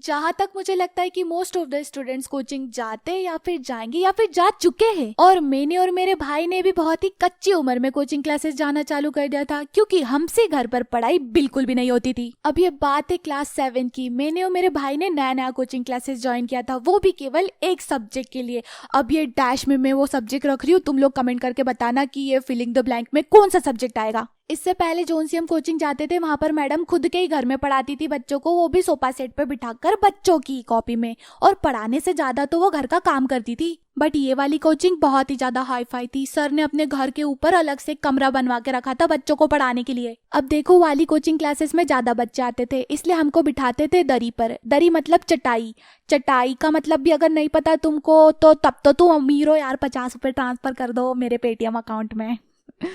जहाँ तक मुझे लगता है कि most of the students coaching जाते या फिर जाएंगे या फिर जा चुके हैं। और मैंने और मेरे भाई ने भी बहुत ही कच्ची उम्र में कोचिंग क्लासेस जाना चालू कर दिया था, क्योंकि हमसे घर पर पढ़ाई बिल्कुल भी नहीं होती थी। अब ये बात है क्लास 7 की। मैंने और मेरे भाई ने नया नया कोचिंग क्लासेस ज्वाइन किया था, वो भी केवल एक सब्जेक्ट के लिए। अब ये डैश में मैं वो सब्जेक्ट रख रही हूँ, तुम लोग कमेंट करके बताना कि ये फिलिंग द ब्लैंक में कौन सा सब्जेक्ट आएगा। इससे पहले जोन सी हम कोचिंग जाते थे, वहाँ पर मैडम खुद के ही घर में पढ़ाती थी बच्चों को, वो भी सोफा सेट पे बिठाकर बच्चों की कॉपी में, और पढ़ाने से ज्यादा तो वो घर का काम करती थी। बट ये वाली कोचिंग बहुत ही ज्यादा हाई फाई थी। सर ने अपने घर के ऊपर अलग से कमरा बनवा के रखा था बच्चों को पढ़ाने के लिए। अब देखो, वाली कोचिंग क्लासेस में ज्यादा बच्चे आते थे, इसलिए हमको बिठाते थे दरी पर। दरी मतलब चटाई। चटाई का मतलब भी अगर नहीं पता तुमको तो तब तो तुम अमीर हो यार, 50 रुपए ट्रांसफर कर दो मेरे पेटीएम अकाउंट में।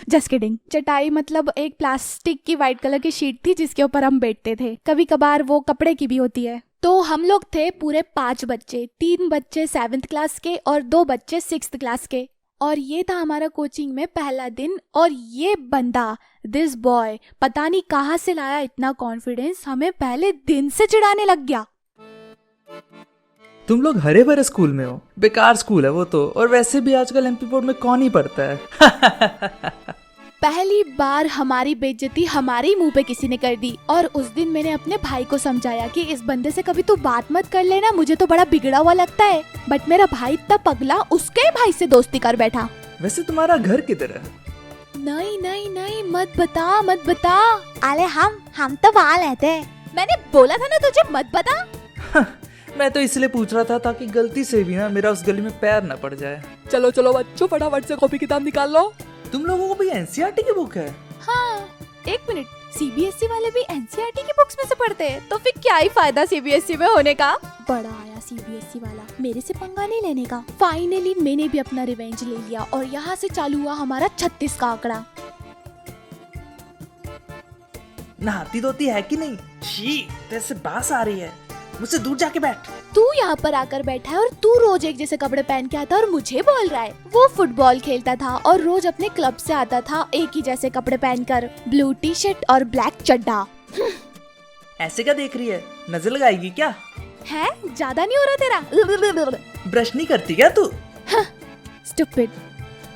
Just kidding. चटाई मतलब एक प्लास्टिक की व्हाइट कलर की शीट थी जिसके ऊपर हम बैठते थे। कभी कभार वो कपड़े की भी होती है। तो हम लोग थे पूरे 5 बच्चे, 3 बच्चे 7th क्लास के और 2 बच्चे 6th क्लास के। और ये था हमारा कोचिंग में पहला दिन। और ये बंदा, दिस बॉय, पता नहीं कहाँ से लाया इतना कॉन्फिडेंस, हमें पहले दिन से चिढ़ाने लग गया। तुम लोग हरे भरे स्कूल में हो, बेकार स्कूल है वो तो, और वैसे भी आजकल एमपी बोर्ड में कौन ही पढ़ता है। पहली बार हमारी बेइज्जती हमारे मुंह पे किसी ने कर दी। और उस दिन मैंने अपने भाई को समझाया कि इस बंदे से कभी तू बात मत कर लेना, मुझे तो बड़ा बिगड़ा हुआ लगता है। बट मेरा भाई इतना पगला, उसके भाई से दोस्ती कर बैठा। वैसे तुम्हारा घर किधर है? नहीं नहीं नहीं, मत बता मत बता। अरे हम तो वहाँ रहते हैं। मैंने बोला था ना तुझे मत बता। मैं तो इसलिए पूछ रहा था ताकि गलती से भी ना मेरा उस गली में पैर न पड़ जाए। चलो चलो बच्चों, फटाफट से कॉपी किताब निकाल लो। तुम लोगों को भी एनसीईआरटी की बुक है? हाँ, एक मिनट, सीबीएसई वाले भी एनसीईआरटी की बुक्स में से पढ़ते हैं, तो फिर क्या ही फायदा सीबीएसई में होने का। बड़ा आया सीबीएसई वाला, मेरे से पंगा नहीं लेने का। फाइनली मैंने भी अपना रिवेंज ले लिया और यहाँ से चालू हुआ हमारा 36 का आंकड़ा। नहाती धोती है कि नहीं? छी, तेरे से बास आ रही है, मुझसे दूर जाके बैठ। तू यहाँ पर आकर बैठा है और तू रोज एक जैसे कपड़े पहन के आता है और मुझे बोल रहा है। वो फुटबॉल खेलता था और रोज अपने क्लब से आता था एक ही जैसे कपड़े पहनकर, ब्लू टी शर्ट और ब्लैक चड्डा। ऐसे क्या देख रही है, नजर लगाएगी क्या? है, ज्यादा नहीं हो रहा तेरा? ब्रश नहीं करती क्या तू? स्टूपिड।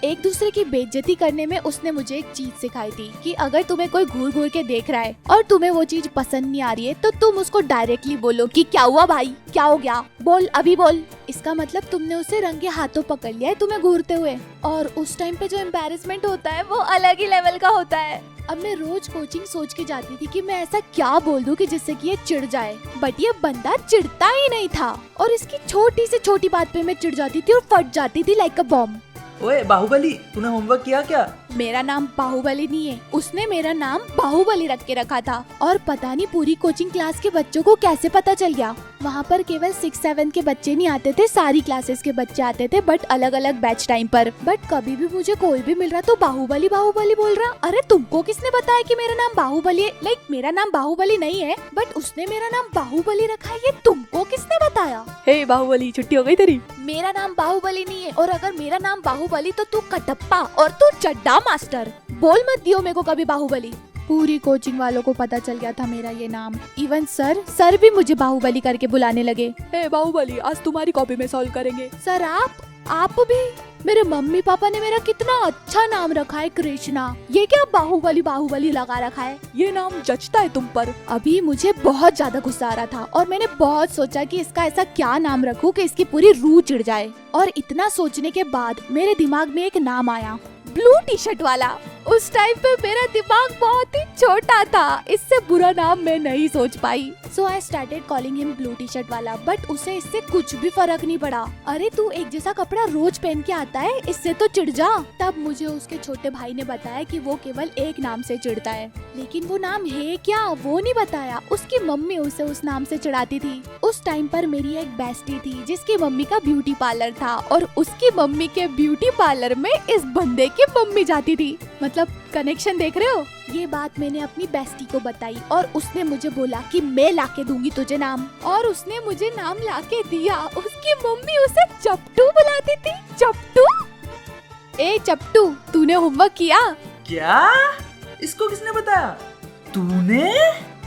एक दूसरे की बेइज्जती करने में उसने मुझे एक चीज सिखाई थी कि अगर तुम्हें कोई घूर घूर के देख रहा है और तुम्हें वो चीज पसंद नहीं आ रही है तो तुम उसको डायरेक्टली बोलो कि क्या हुआ भाई, क्या हो गया, बोल अभी बोल। इसका मतलब तुमने उसे रंगे हाथों पकड़ लिया है तुम्हें घूरते हुए। और उस टाइम पे जो एम्बैरेसमेंट होता है वो अलग ही लेवल का होता है। अब मैं रोज कोचिंग सोच के जाती थी कि मैं ऐसा क्या बोल दूं कि जिससे कि ये चिढ़ जाए, बट ये बंदा चिढ़ता ही नहीं था और इसकी छोटी से छोटी बात पे मैं चिढ़ जाती थी और फट जाती थी लाइक अ बॉम्ब। ओए बाहुबली, तूने होमवर्क किया क्या? मेरा नाम बाहुबली नहीं है, उसने मेरा नाम बाहुबली रख के रखा था। और पता नहीं पूरी कोचिंग क्लास के बच्चों को कैसे पता चल गया। वहाँ पर केवल 6-7 के बच्चे नहीं आते थे, सारी क्लासेस के बच्चे आते थे, बट अलग अलग बैच टाइम पर। बट कभी भी मुझे कोई भी मिल रहा तो बाहुबली बाहुबली बोल रहा। अरे तुमको किसने बताया कि मेरा नाम बाहुबली है? लाइक मेरा नाम बाहुबली नहीं है, बट उसने मेरा नाम बाहुबली रखा है, ये तुमको किसने बताया? हे बाहुबली, छुट्टी हो गई तेरी? मेरा नाम बाहुबली नहीं है, और अगर मेरा नाम बाहुबली तो तू कटप्पा और तू चड्डा मास्टर। बोल मत दियो मेरे को कभी बाहुबली। पूरी कोचिंग वालों को पता चल गया था मेरा ये नाम। इवन सर भी मुझे बाहुबली करके बुलाने लगे। हे बाहुबली, आज तुम्हारी कॉपी में सॉल्व करेंगे। सर आप भी? मेरे मम्मी पापा ने मेरा कितना अच्छा नाम रखा है, कृष्णा। ये क्या बाहुबली बाहुबली लगा रखा है? ये नाम जचता है तुम पर। अभी मुझे बहुत ज्यादा गुस्सा आ रहा था और मैंने बहुत सोचा कि इसका ऐसा क्या नाम रखूं कि इसकी पूरी रूह चिढ़ जाए। और इतना सोचने के बाद मेरे दिमाग में एक नाम आया, ब्लू टी शर्ट वाला। उस टाइम पे मेरा दिमाग बहुत ही छोटा था, इससे बुरा नाम मैं नहीं सोच पाई। So I started calling him blue T shirt वाला, बट उसे इससे कुछ भी फर्क नहीं पड़ा। अरे तू एक जैसा कपड़ा रोज पहन के आता है, इससे तो चिढ़ जा। तब मुझे उसके छोटे भाई ने बताया कि वो केवल एक नाम से चिढ़ता है, लेकिन वो नाम है क्या वो नहीं बताया। उसकी मम्मी उसे उस नाम से चिढ़ाती थी। उस टाइम पर मेरी एक बेस्टी थी जिसकी मम्मी का ब्यूटी पार्लर था और उसकी मम्मी के ब्यूटी पार्लर में इस बंदे की मम्मी जाती थी। मतलब कनेक्शन देख रहे हो? ये बात मैंने अपनी बेस्टी को बताई और उसने मुझे बोला कि मैं लाके दूंगी तुझे नाम, और उसने मुझे नाम लाके दिया। उसकी मम्मी उसे चप्टू बुलाती थी, चप्टू। ए चप्टू, तूने होमवर्क किया? क्या? इसको किसने बताया? तूने?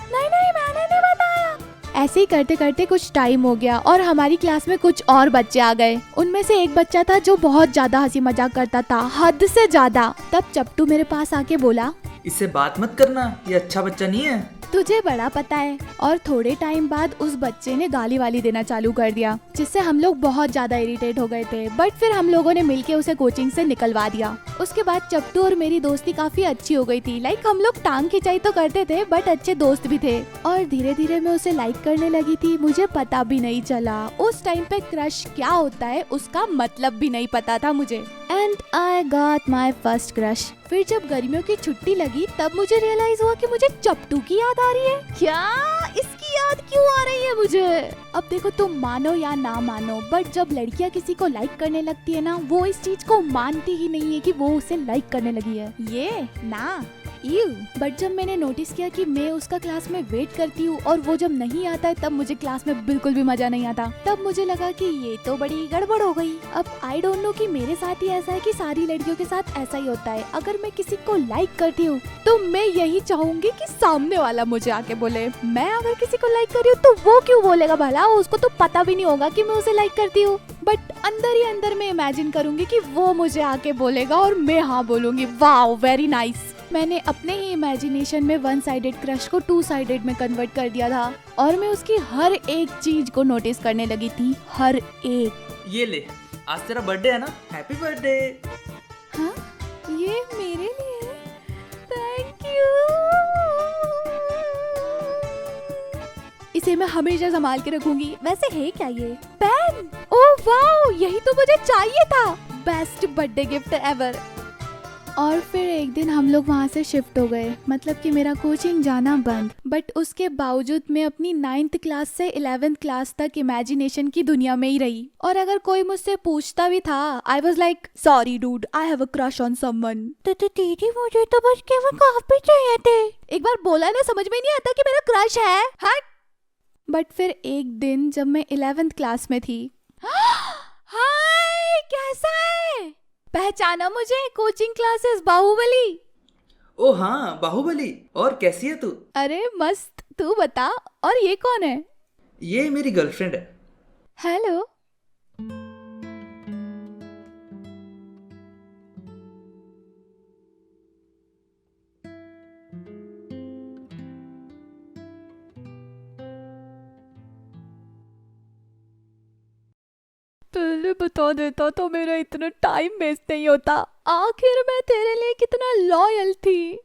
नहीं मैंने नहीं बताया। ऐसे ही करते करते कुछ टाइम हो गया और हमारी क्लास में कुछ और बच्चे आ गए। उनमें से एक बच्चा था जो बहुत ज्यादा हंसी मजाक करता था, हद से ज्यादा। तब चप्टू मेरे पास आके बोला, इससे बात मत करना, ये अच्छा बच्चा नहीं है। तुझे बड़ा पता है। और थोड़े टाइम बाद उस बच्चे ने गाली वाली देना चालू कर दिया, जिससे हम लोग बहुत ज्यादा इरिटेट हो गए थे। बट फिर हम लोगों ने मिलके उसे कोचिंग से निकलवा दिया। उसके बाद चप्टू और मेरी दोस्ती काफी अच्छी हो गई थी। लाइक हम लोग टांग खिंचाई तो करते थे बट अच्छे दोस्त भी थे। और धीरे धीरे मैं उसे लाइक करने लगी थी, मुझे पता भी नहीं चला। उस टाइम पे क्रश क्या होता है उसका मतलब भी नहीं पता था मुझे। And I got my first crush. फिर जब गर्मियों की छुट्टी लगी तब मुझे रियलाइज हुआ कि मुझे चप्टू की याद आ रही है। क्या इसकी याद क्यों आ रही है मुझे? अब देखो, तुम मानो या ना मानो, बट जब लड़कियां किसी को लाइक करने लगती है ना, वो इस चीज को मानती ही नहीं है कि वो उसे लाइक करने लगी है। ये ना बट जब मैंने नोटिस किया कि मैं उसका क्लास में वेट करती हूँ और वो जब नहीं आता है तब मुझे क्लास में बिल्कुल भी मजा नहीं आता। तब मुझे लगा कि ये तो बड़ी गड़बड़ हो गई। अब आई डोंट नो कि मेरे साथ ही ऐसा है कि सारी लड़कियों के साथ ऐसा ही होता है। अगर मैं किसी को लाइक करती हूँ तो मैं यही चाहूंगी कि सामने वाला मुझे आके बोले। मैं अगर किसी को लाइक कर रही हूँ तो वो क्यों बोलेगा भला? उसको तो पता भी नहीं होगा कि मैं उसे लाइक करती हूँ। बट अंदर ही अंदर मैं इमेजिन करूंगी कि वो मुझे आके बोलेगा और मैं हाँ बोलूंगी। Wow, very nice. मैंने अपने ही इमेजिनेशन में वन साइडेड क्रश को टू साइडेड में कन्वर्ट कर दिया था और मैं उसकी हर एक चीज को नोटिस करने लगी थी, हर एक। ये ले, आज तेरा बर्थडे है ना, हैप्पी बर्थडे। हाँ, ये मेरे लिए? Thank you. इसे मैं हमेशा संभाल के रखूंगी। वैसे है क्या ये? पेन? ओह वाओ, यही तो मुझे चाहिए था। Best birthday gift ever. और फिर एक दिन हम लोग वहाँ से शिफ्ट हो गए, मतलब कि मेरा कोचिंग जाना बंद। बट उसके बावजूद मैं अपनी 9th क्लास से 11th क्लास तक इमेजिनेशन की दुनिया में ही रही। और अगर कोई मुझसे पूछता भी था, I was like, sorry dude, I have a crush on someone. तो दीदी, मुझे तो बस केवल कॉफी चाहिए थे। एक बार बोला ना, समझ में नहीं आता कि मेरा क्रश है। हट। बट फिर एक दिन जब मैं 11th क्लास में थी, हाय, कैसा है? पहचाना मुझे? Coaching classes Baahubali. ओ हाँ, बाहुबली। और कैसी है तू? अरे मस्त, तू बता। और ये कौन है? ये मेरी गर्लफ्रेंड है। हेलो। पहले बता देता तो मेरा इतना टाइम वेस्ट नहीं होता। आखिर मैं तेरे लिए कितना लॉयल थी।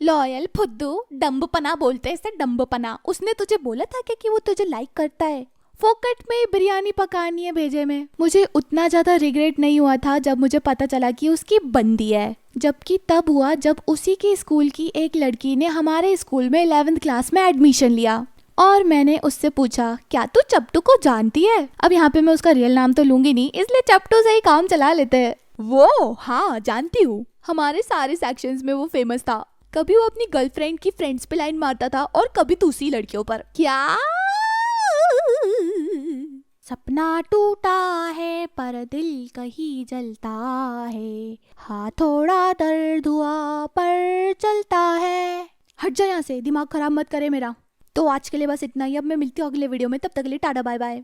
लॉयल फुद्दू, डम्बपना बोलते हैं इसे, डम्बपना। उसने तुझे बोला था कि वो तुझे लाइक करता है? फोकट में ही बिरयानी पकानी है भेजे में। मुझे उतना ज्यादा रिग्रेट नहीं हुआ था जब मुझे पता चला कि उसकी बंदी है, जबकि तब हुआ जब उसी के स्कूल की एक लड़की ने हमारे स्कूल में 11th क्लास में एडमिशन लिया। और मैंने उससे पूछा, क्या तू चप्टू को जानती है? अब यहाँ पे मैं उसका रियल नाम तो लूंगी नहीं, इसलिए चप्टू से ही काम चला लेते हैं। वो हाँ, जानती हूँ। हमारे सारे सेक्शंस में वो फेमस था। कभी वो अपनी गर्लफ्रेंड की फ्रेंड्स पे लाइन मारता था और कभी दूसरी लड़कियों पर। क्या? सपना टूटा है पर दिल कहीं जलता है, हाँ थोड़ा दर्द हुआ पर चलता है। हट जा यहाँ से, दिमाग खराब मत करे मेरा। तो आज के लिए बस इतना ही। अब मैं मिलती हूँ अगले वीडियो में, तब तक के लिए टाटा बाय बाय।